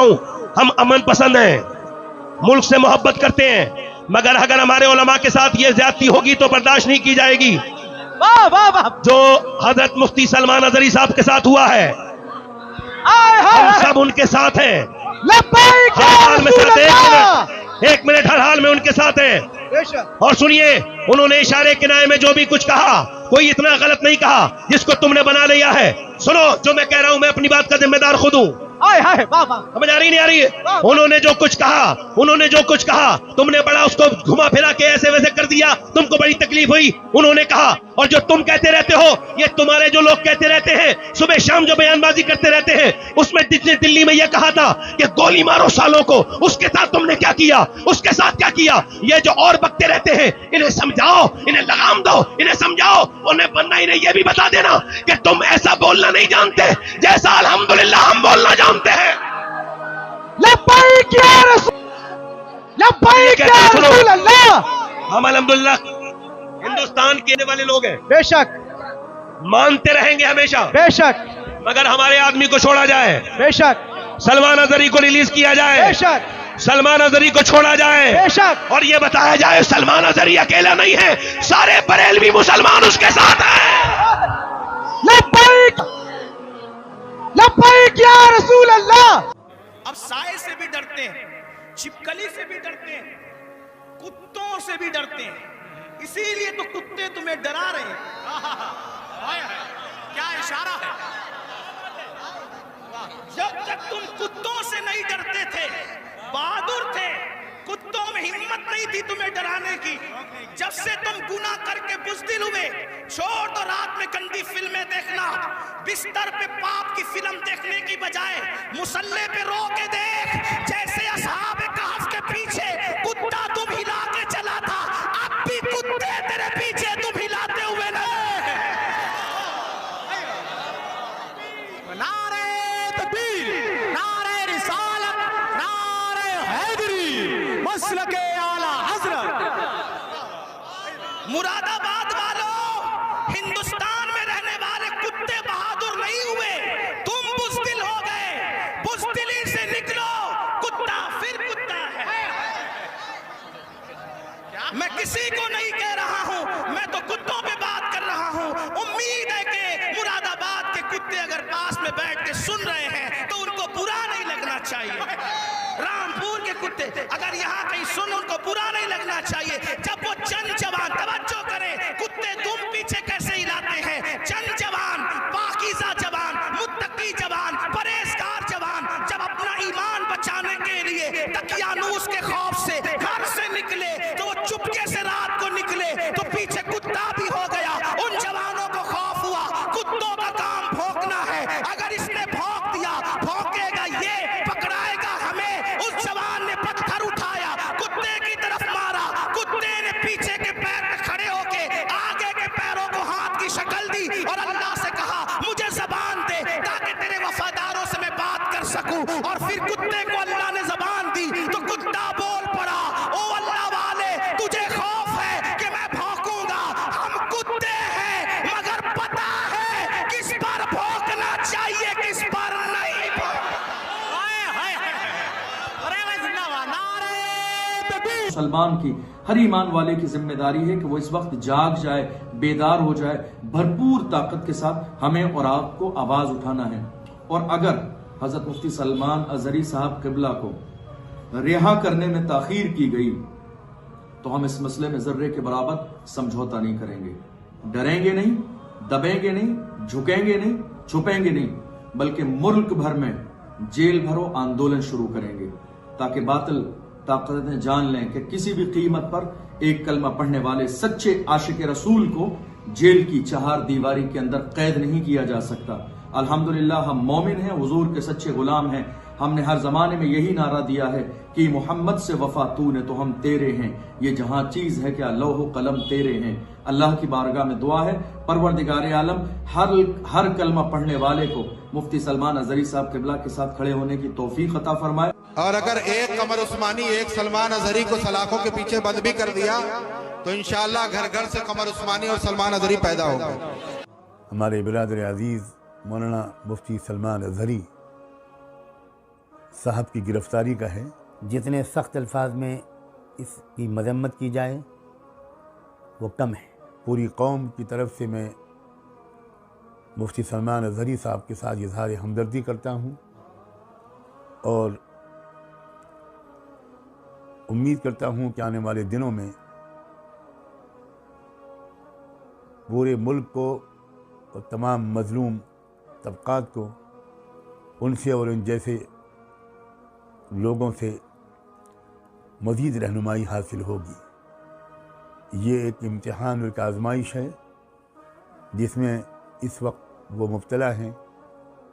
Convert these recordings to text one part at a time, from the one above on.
हूं, हम अमन पसंद हैं, मुल्क से मोहब्बत करते हैं, मगर अगर हमारे उलमा के साथ ये ज्यादती होगी तो बर्दाश्त नहीं की जाएगी। वाह वाह वाह। जो हजरत मुफ्ती सलमान अजहरी साहब के साथ हुआ है, हम सब उनके साथ हैं, हर हाल में साथ। एक मिनट, हर हाल में उनके साथ हैं। और सुनिए, उन्होंने इशारे किनारे में जो भी कुछ कहा, कोई इतना गलत नहीं कहा जिसको तुमने बना लिया है। सुनो, जो मैं कह रहा हूं, मैं अपनी बात का जिम्मेदार खुद हूं। समझ आ रही नहीं आ रही है? उन्होंने जो कुछ कहा, तुमने बड़ा उसको घुमा फिरा के ऐसे वैसे कर दिया, तुमको बड़ी तकलीफ हुई। उन्होंने कहा, और जो तुम कहते रहते हो, ये तुम्हारे जो लोग कहते रहते हैं, सुबह शाम जो बयानबाजी करते रहते हैं, उसमें दिल्ली में यह कहा था कि गोली मारो सालों को, उसके साथ तुमने क्या किया, उसके साथ क्या किया। ये जो और बकते रहते हैं, इन्हें समझाओ, इन्हें लगाम दो, इन्हें समझाओ, उन्हें बनना, इन्हें यह भी बता देना कि तुम ऐसा बोलना नहीं जानते जैसा अल्हम्दुलिल्लाह हम बोलना जानते हैं। लब्बैक या रसूल अल्लाह। हम अल्हम्दुलिल्लाह हिंदुस्तान के रहने वाले लोग हैं, बेशक मानते रहेंगे हमेशा, बेशक, मगर हमारे आदमी को छोड़ा जाए, बेशक, सलमान अजहरी को रिलीज किया जाए, बेशक, सलमान अजहरी को छोड़ा जाए, बेशक, और ये बताया जाए सलमान अजहरी अकेला नहीं है, सारे बरेलवी मुसलमान उसके साथ हैं। लब्बैक लब्बैक या रसूल अल्लाह। अब साए से भी डरते हैं, छिपकली से भी डरते हैं, कुत्तों से भी डरते हैं, इसीलिए तो कुत्ते तुम्हें डरा रहे हैं। क्या इशारा है। जब तक तुम कुत्तों से नहीं डरते थे, बहादुर थे, कुत्तों में हिम्मत नहीं थी तुम्हें डराने की। जब से तुम गुनाह करके बुज़दिल हुए, छोड़ दो रात में गंदी फिल्में देखना, बिस्तर पे पाप की फिल्म देखने की बजाय मुसल्ले पे रो के देख, जैसे असहाबे कहफ के पीछे कुत्ता तुम हिला के चला था, अब भी कुत्ते तेरे पीछे तुम हिलाते हुए ना। नारे तकबीर, नारे रिसालत, नारे हैदरी, मसलके आला हजरत। मुरादाबाद वालों, हिंदुस्तान में रहने वाले कुत्ते बहादुर नहीं हुए, तुम बुज़दिल हो गए। बुज़दिली से निकलो, कुत्ता फिर कुत्ता है। मैं किसी को नहीं कह रहा हूं, मैं तो कुत्तों पे बात कर रहा हूं। उम्मीद है कि मुरादाबाद के कुत्ते अगर पास में बैठ के सुन रहे हैं तो उनको बुरा नहीं लगना चाहिए। रामपुर के कुत्ते अगर यहाँ कहीं सुन, उनको बुरा नहीं लगना चाहिए। जब वो चंद जवान, तवज्जो करें, कुत्ते तुम पीछे कैसे हिलाते हैं, चंद जवान, पाकीज़ा जवान, मुत्तकी जवान, परहेज़गार जवान, जब अपना ईमान बचाने के लिए दकियानूस के खौफ से घर से निकले, तो वो चुपके से रात को निकले, तो पीछे कुत्ता भी हो गया। उन जवानों को खौफ हुआ, कुत्तों का काम भौंकना है, अगर इसने भौंक दिया, भौंकेगा ये, पकड़ाएगा हमें। उस जवान ने पत्थर उठाया, कुत्ते की तरफ मारा, कुत्ते ने पीछे के पैर पे खड़े होके आगे के पैरों को हाथ की शक्ल दी और अल्लाह से कहा, मुझे ज़बान दे ताकि तेरे वफादारों से मैं बात कर सकूं। और फिर कुत्ते को अल्लाह ने ज़बान दी तो कुत्ता बोल पड़ा, ओ अल्लाह वाले, तुझे खौफ है कि मैं भौंकूंगा। हम कुत्ते हैं, मगर पता है किस पर भौंकना चाहिए, किस पर नहीं। मुसलमान की, हर ईमान वाले की जिम्मेदारी है कि वो इस वक्त जाग जाए, बेदार हो जाए, भरपूर ताकत के साथ हमें और आपको आवाज उठाना है। और अगर हजरत मुफ्ती सलमान अजहरी साहब किबला को रिहा करने में ताखीर की गई तो हम इस मसले में जर्रे के बराबर समझौता नहीं करेंगे। डरेंगे नहीं, दबेंगे नहीं, झुकेंगे नहीं, छुपेंगे नहीं, बल्कि मुल्क भर में जेल भरो आंदोलन शुरू करेंगे ताकि बातिल ताकतें जान लें कि किसी भी कीमत पर एक कलमा पढ़ने वाले सच्चे आशिक रसूल को जेल की चार दीवारी के अंदर कैद नहीं किया जा सकता। अल्हम्दुलिल्लाह हम मोमिन हैं, हुजूर के सच्चे गुलाम हैं। हमने हर जमाने में यही नारा दिया है कि मोहम्मद से वफा तूने तो हम तेरे हैं, ये जहां चीज है क्या लौह कलम तेरे हैं। अल्लाह की बारगाह में दुआ है, परवरदिगार आलम हर कलमा पढ़ने वाले को मुफ्ती सलमान अजहरी साहब किबला के साथ खड़े होने की तौफीक अता फरमाए। और अगर एक कमर उस्मानी एक सलमान अजहरी को सलाखों के पीछे बंद भी कर दिया तो इंशाअल्लाह घर घर से कमर उस्मानी और सलमान अजहरी पैदा होगा। हमारे बिरादर अजीज मौलाना मुफ्ती सलमान अजहरी साहब की गिरफ्तारी का है। जितने सख्त अल्फाज में इसकी मजम्मत की जाए वो कम है। पूरी कौम की तरफ से मैं मुफ्ती सलमान अज़हरी साहब के साथ इज़हार हमदर्दी करता हूँ और उम्मीद करता हूँ कि आने वाले दिनों में पूरे मुल्क को और तमाम मज़लूम तबक़ात को उनसे और उन जैसे लोगों से मज़ीद रहनुमाई हासिल होगी। ये एक इम्तिहान और एक आज़माइश है जिसमें इस वक्त वो मुब्तला हैं।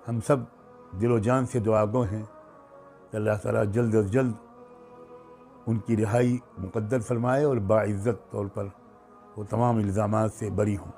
हम सब दिलो जान से दुआगो हैं कि अल्लाह ताला जल्द अज जल्द उनकी रिहाई मुक़द्दर फरमाए और बाइज़्ज़त तौर पर वो तमाम इल्ज़ामात से बरी हों।